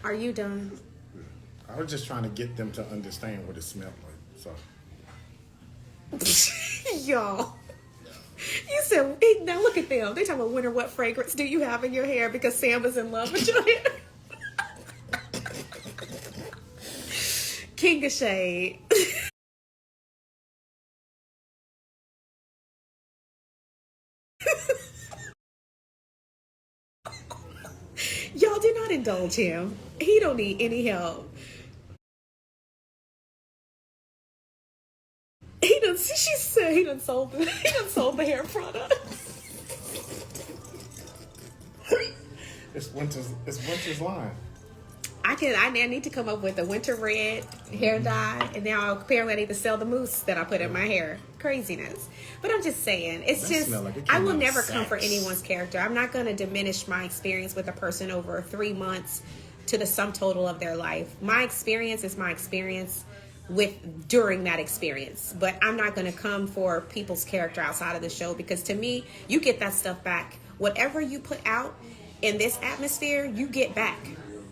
Are you done? I was just trying to get them to understand what it smelled like. So Y'all. You said, now look at them. They talking about winter, what fragrance do you have in your hair because Sam is in love with your hair? King of Shade. Y'all do not indulge him. He don't need any help. She said he done sold the hair product. it's winter's line. I need to come up with a winter red hair dye, and now apparently I need to sell the mousse that I put in my hair. Craziness. But I'm just saying, I will never come for anyone's character. I'm not going to diminish my experience with a person over 3 months to the sum total of their life. My experience is my experience during that experience, but I'm not going to come for people's character outside of the show, because to me, you get that stuff back. Whatever you put out in this atmosphere, you get back.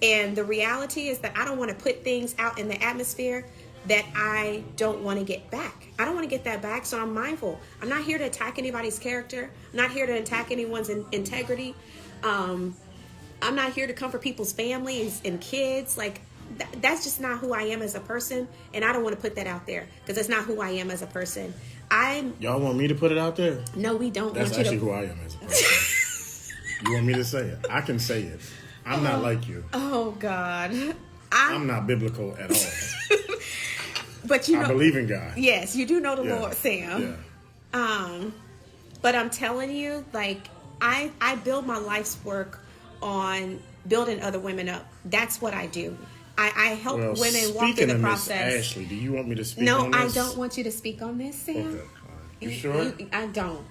And the reality is that I don't want to put things out in the atmosphere that I don't want to get back. I don't want to get that back, so I'm mindful. I'm not here to attack anybody's character. I'm not here to attack anyone's integrity. I'm not here to come for people's families and kids. Like, that's just not who I am as a person, and I don't want to put that out there because it's not who I am as a person. Y'all want me to put it out there? No, we don't. That's actually who I am as a person. You want me to say it? I can say it. I'm not like you. Oh God, I'm not biblical at all. But I believe in God. Yes, you do know the Lord, Sam. Yeah. But I'm telling you, like, I build my life's work on building other women up. That's what I do. I help women walk through the process. Miss Ashley, do you want me to speak no, on this? I don't want you to speak on this, Sam. Okay. You sure? I don't.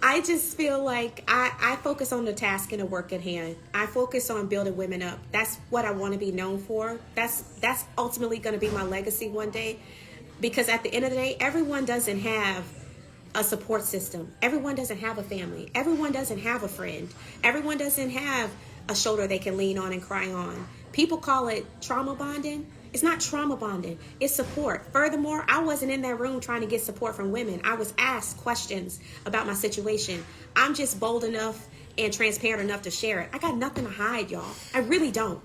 I just feel like I focus on the task and the work at hand. I focus on building women up. That's what I want to be known for. That's ultimately going to be my legacy one day. Because at the end of the day, everyone doesn't have a support system. Everyone doesn't have a family. Everyone doesn't have a friend. Everyone doesn't have a shoulder they can lean on and cry on. People call it trauma bonding. It's not trauma bonding. It's support. Furthermore, I wasn't in that room trying to get support from women. I was asked questions about my situation. I'm just bold enough and transparent enough to share it. I got nothing to hide, y'all. I really don't.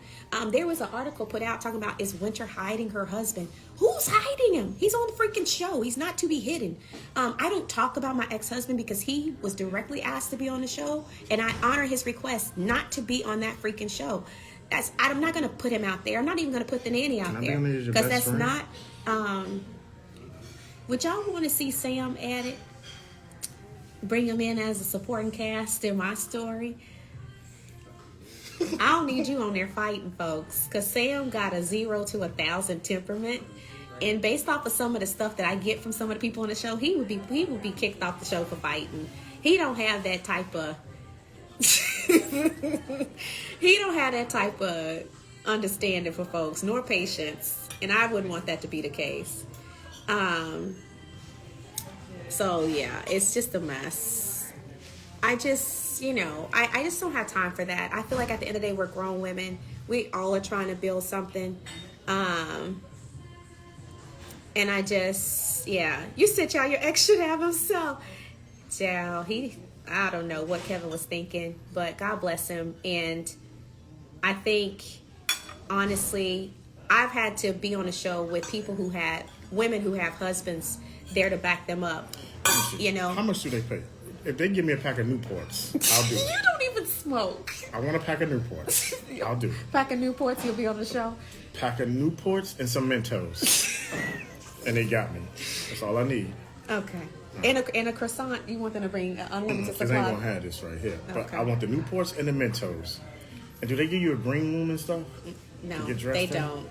There was an article put out talking about, is Winter hiding her husband? Who's hiding him? He's on the freaking show. He's not to be hidden. I don't talk about my ex-husband because he was directly asked to be on the show, and I honor his request not to be on that freaking show. I'm not going to put him out there. I'm not even going to put the nanny out there because that's not. Would y'all want to see Sam added? Bring him in as a supporting cast in my story. I don't need you on there fighting folks, because Sam got a 0 to 1,000 temperament, and based off of some of the stuff that I get from some of the people on the show, he would be kicked off the show for fighting. He don't have that type of he don't have that type of understanding for folks, nor patience, and I wouldn't want that to be the case. So yeah, it's just a mess. I just don't have time for that. I feel like at the end of the day, we're grown women. We all are trying to build something. And I just, you said, y'all, your ex should have himself. Child, I don't know what Kevin was thinking, but God bless him. And I think, honestly, I've had to be on a show with women who have husbands there to back them up. How much do they pay? If they give me a pack of Newports, I'll do it. You don't even smoke. I want a pack of Newports. I'll do it. Pack of Newports, you'll be on the show? Pack of Newports and some Mentos. And they got me. That's all I need. Okay. And a croissant, you want them to bring unlimited supply? Because they ain't going to have this right here. But I want the Newports and the Mentos. And do they give you a green room and stuff? No, they don't.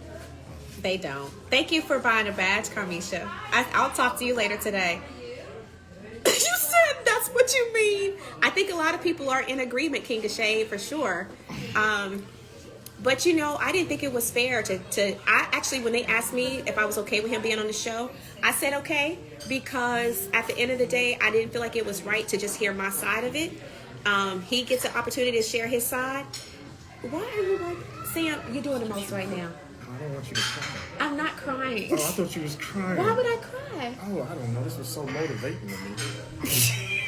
They don't. Thank you for buying a badge, Carmisha. I'll talk to you later today. You said that's what you mean. I think a lot of people are in agreement, King of Shade, for sure. But I didn't think it was fair I actually, when they asked me if I was okay with him being on the show, I said okay, because at the end of the day, I didn't feel like it was right to just hear my side of it. He gets an opportunity to share his side. Why are you like, Sam, you're doing the most right now. I don't want you to cry. I'm not crying. Oh, I thought you was crying. Why would I cry? Oh, I don't know. This was so motivating to me.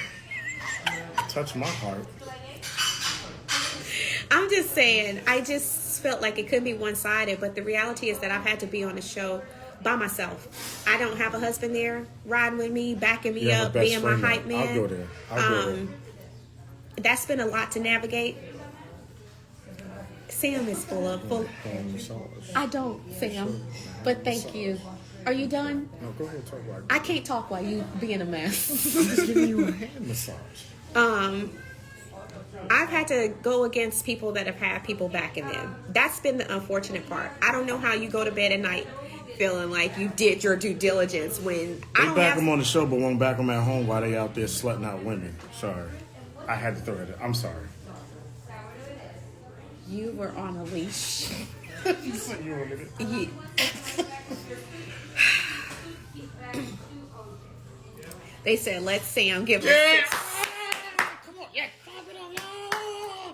Touched my heart. I'm just saying, I just felt like it could be one-sided, but the reality is that I've had to be on the show by myself. I don't have a husband there riding with me, backing me up, being my hype man. I'll go there. I'll go there. That's been a lot to navigate. Sam is full of. I don't, Sam, but thank you. Are you done? No, go ahead, talk about it. I can't talk while you being a mess. I'm just giving you a hand massage. I've had to go against people that have had people backing them. That's been the unfortunate part. I don't know how you go to bed at night feeling like you did your due diligence when I don't back them on the show, but won't back them at home while they out there slutting out women. Sorry, I had to throw it. I'm sorry. You were on a leash. You said you were on it. Yeah. They said, "Let Sam give us." Yeah. Come on, yeah, clap it up, y'all.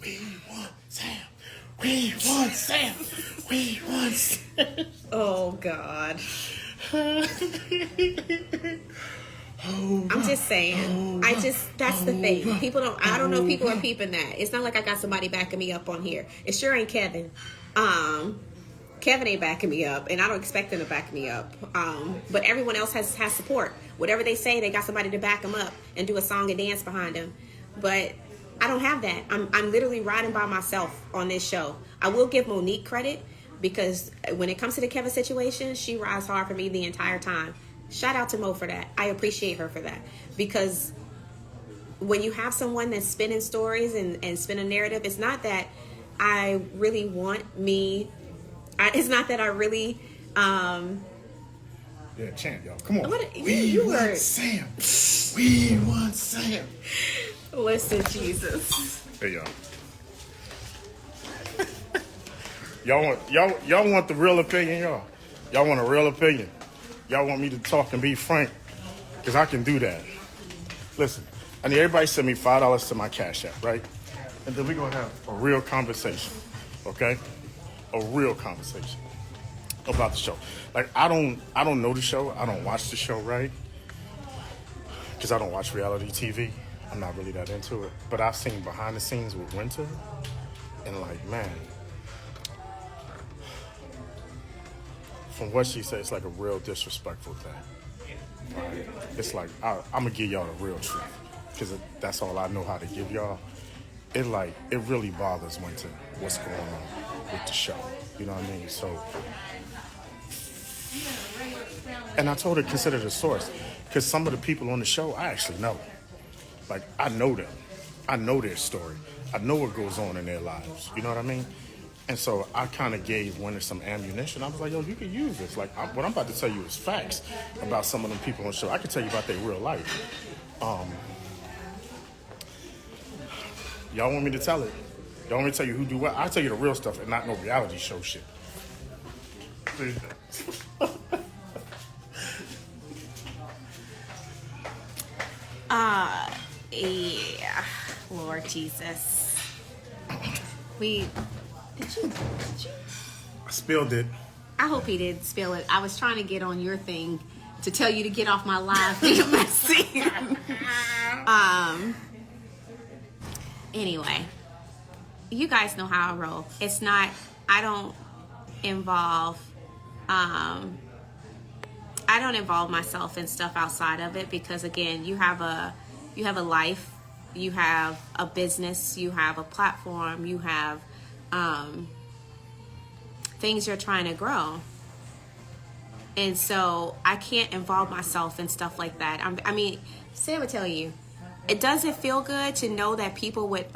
We want Sam. We want Sam. We want Sam. Oh God. I'm just saying. That's the thing. People don't. I don't know if people are peeping that. It's not like I got somebody backing me up on here. It sure ain't Kevin. Kevin ain't backing me up, and I don't expect them to back me up. But everyone else has support. Whatever they say, they got somebody to back them up and do a song and dance behind them. But I don't have that. I'm literally riding by myself on this show. I will give Monique credit because when it comes to the Kevin situation, she rides hard for me the entire time. Shout out to Mo for that. I appreciate her for that. Because when you have someone that's spinning stories and spinning narrative, it's not that I really want me... it's not that I really... Yeah, chant, y'all. Come on. We want Sam. We want Sam. Listen, Jesus. Hey, y'all. y'all want the real opinion, y'all? Y'all want a real opinion? Y'all want me to talk and be frank? Because I can do that. Listen, I need everybody to send me $5 to my Cash App, right? And then we're going to have a real conversation, okay? A real conversation about the show. Like, I don't know the show. I don't watch the show, right? Because I don't watch reality TV. I'm not really that into it. But I've seen behind the scenes with Winter. And like, man, from what she said, it's like a real disrespectful thing. Right? It's like, I'm going to give y'all the real truth. Because that's all I know how to give y'all. It really bothers Winter what's going on with the show. You know what I mean? So, and I told her consider the source. Because some of the people on the show, I actually know. Like, I know them. I know their story. I know what goes on in their lives. You know what I mean? And so I kind of gave Winter some ammunition. I was like, yo, you can use this. Like, what I'm about to tell you is facts about some of them people on the show. I can tell you about their real life. Y'all want me to tell it? Y'all want me to tell you who do what? I'll tell you the real stuff and not no reality show shit. Yeah, Lord Jesus. Did you? I spilled it. I hope he didn't spill it. I was trying to get on your thing to tell you to get off my live being messy. Anyway, you guys know how I roll. I don't involve myself in stuff outside of it because, again, you have a life, you have a business, you have a platform, you have things you're trying to grow. And so I can't involve myself in stuff like that. Sam would tell you, it doesn't feel good to know that people would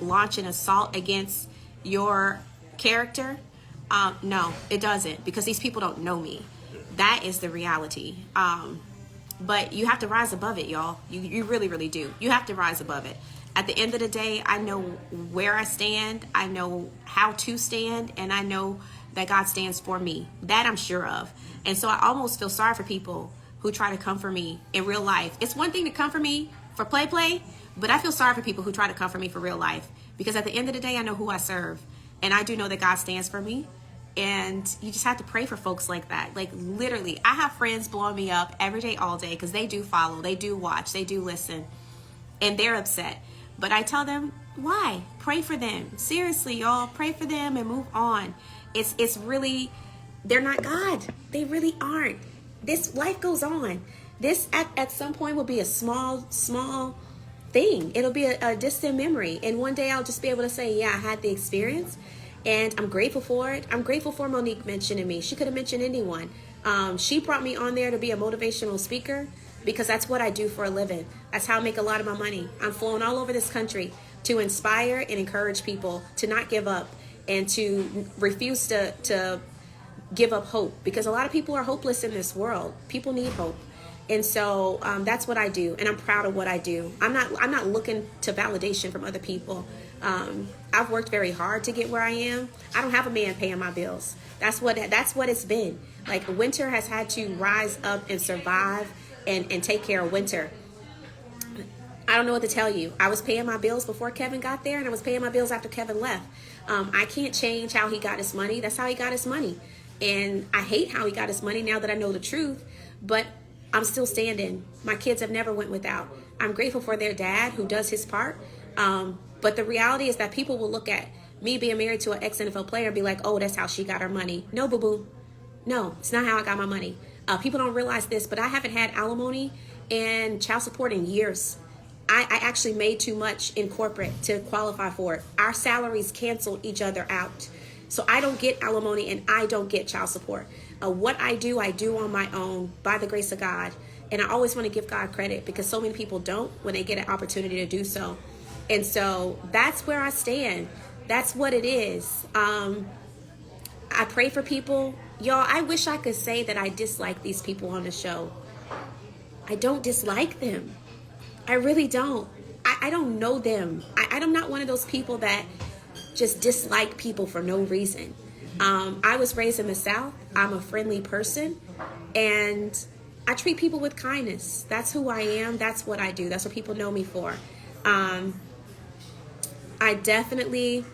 launch an assault against your character. No, it doesn't, because these people don't know me. That is the reality. But you have to rise above it, y'all. You really, really do. You have to rise above it. At the end of the day, I know where I stand. I know how to stand. And I know that God stands for me. That I'm sure of. And so I almost feel sorry for people who try to come for me in real life. It's one thing to come for me for play, But I feel sorry for people who try to come for me for real life, because at the end of the day, I know who I serve, and I do know that God stands for me. And you just have to pray for folks like that. Like, literally, I have friends blowing me up every day, all day, because they do follow, they do watch, they do listen, and they're upset. But I tell them, why? Pray for them. Seriously, y'all, pray for them and move on. It's really, they're not God. They really aren't. This life goes on. This at some point will be a small thing. It'll be a distant memory. And one day I'll just be able to say, yeah, I had the experience. And I'm grateful for it. I'm grateful for Monique mentioning me. She could have mentioned anyone. She brought me on there to be a motivational speaker, because that's what I do for a living. That's how I make a lot of my money. I'm flown all over this country to inspire and encourage people to not give up and to refuse to give up hope, because a lot of people are hopeless in this world. People need hope. And so that's what I do, and I'm proud of what I do. I'm not looking to validation from other people. I've worked very hard to get where I am. I don't have a man paying my bills. That's what it's been. Like, Winter has had to rise up and survive and take care of Winter. I don't know what to tell you. I was paying my bills before Kevin got there, and I was paying my bills after Kevin left. I can't change how he got his money. That's how he got his money. And I hate how he got his money now that I know the truth, but I'm still standing. My kids have never went without. I'm grateful for their dad who does his part. But the reality is that people will look at me being married to an ex-NFL player and be like, oh, that's how she got her money. No, boo-boo. No, it's not how I got my money. People don't realize this, but I haven't had alimony and child support in years. I actually made too much in corporate to qualify for it. Our salaries canceled each other out. So I don't get alimony and I don't get child support. What I do on my own by the grace of God. And I always want to give God credit, because so many people don't when they get an opportunity to do so. And so that's where I stand. That's what it is. I pray for people. Y'all, I wish I could say that I dislike these people on the show. I don't dislike them. I really don't. I don't know them. I'm not one of those people that just dislike people for no reason. I was raised in the South. I'm a friendly person, and I treat people with kindness. That's who I am. That's what I do. That's what people know me for. I definitely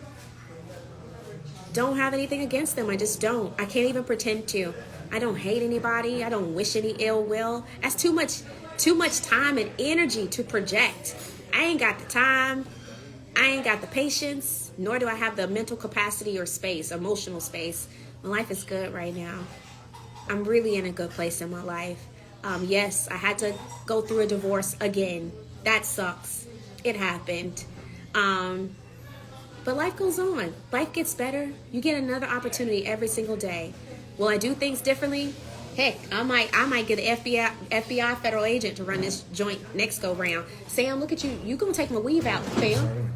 don't have anything against them. I just don't. I can't even pretend to. I don't hate anybody. I don't wish any ill will. That's too much time and energy to project. I ain't got the time. I ain't got the patience, nor do I have the mental capacity or space, emotional space. My life is good right now. I'm really in a good place in my life. Yes, I had to go through a divorce again. That sucks. It happened. But life goes on. Life gets better. You get another opportunity every single day. Will I do things differently? Heck, I might get an FBI federal agent to run this joint next go round. Sam, look at you. You gonna take my weave out, fam.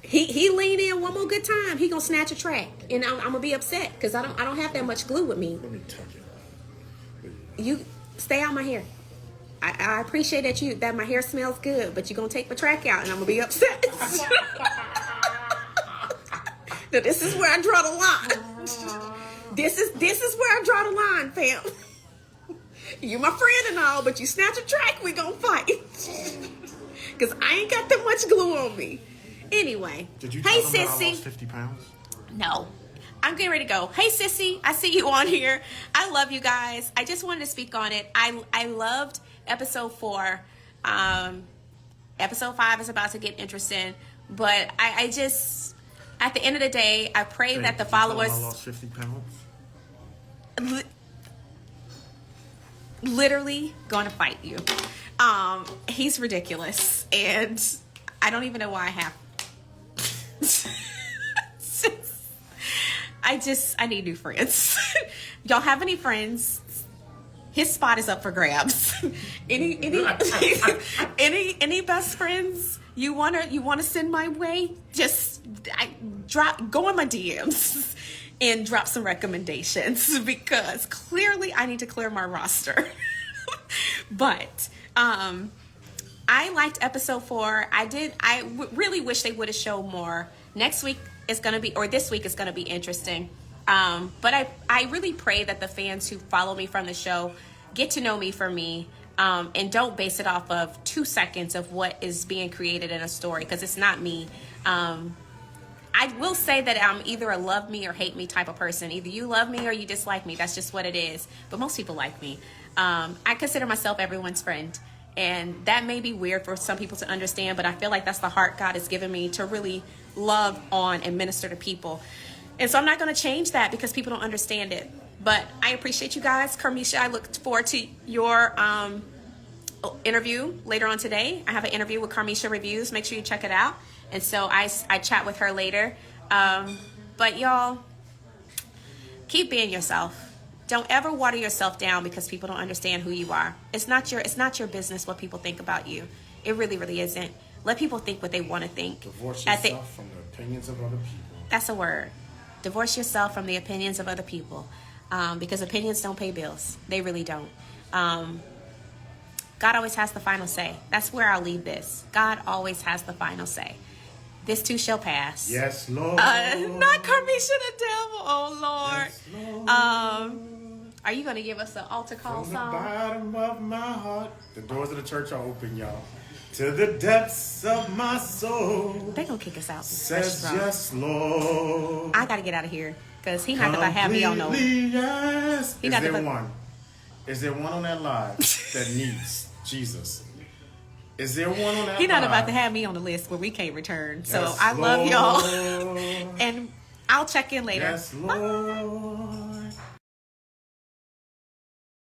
He lean in one more good time. He gonna snatch a track, and I'm gonna be upset because I don't have that much glue with me. Let me tuck it. You stay out my hair. I appreciate that my hair smells good, but you're gonna take my track out, and I'm gonna be upset. Now, this is where I draw the line. This is where I draw the line, fam. You my friend and all, but you snatch a track, we gonna fight. Because I ain't got that much glue on me. Anyway. Did you hey, tell them that I sissy. lost 50 pounds? No. I'm getting ready to go. Hey, sissy. I see you on here. I love you guys. I just wanted to speak on it. I loved episode 4. Episode 5 is about to get interesting. But I just, at the end of the day, I pray that the followers... I lost 50 pounds? Literally going to fight you. He's ridiculous. And I don't even know why I have... I need new friends. Y'all have any friends? His spot is up for grabs. any best friends you wanna send my way? Just go in my DMs and drop some recommendations, because clearly I need to clear my roster. But I liked episode 4. I really wish they would have showed more. Next week is going to be, or this week is going to be interesting. But I really pray that the fans who follow me from the show get to know me for me. And don't base it off of 2 seconds of what is being created in a story, because it's not me. I will say that I'm either a love me or hate me type of person. Either you love me or you dislike me. That's just what it is. But most people like me. I consider myself everyone's friend. And that may be weird for some people to understand, but I feel like that's the heart God has given me, to really love on and minister to people. And so I'm not going to change that because people don't understand it. But I appreciate you guys. Carmisha, I look forward to your interview later on today. I have an interview with Carmisha Reviews. Make sure you check it out. And so I chat with her later. But y'all, keep being yourself. Don't ever water yourself down because people don't understand who you are. It's not your business what people think about you. It really, really isn't. Let people think what they want to think. Divorce yourself from the opinions of other people. That's a word. Divorce yourself from the opinions of other people. Because opinions don't pay bills. They really don't. God always has the final say. That's where I'll leave this. God always has the final say. This too shall pass. Yes, Lord. Not Carmisha the devil. Oh, Lord. Yes, Lord. Are you going to give us an altar call From song? the bottom of my heart, the doors of the church are open, y'all. To the depths of my soul. They're going to kick us out. Says yes, Lord. I got to get out of here because he not about to have me on no. Yes. He Is not there about- one? Is there one on that live that needs Jesus? Is there one on that He not live? about to have me on the list where we can't return. So Yes, I love y'all. Lord. And I'll check in later. Yes, Lord.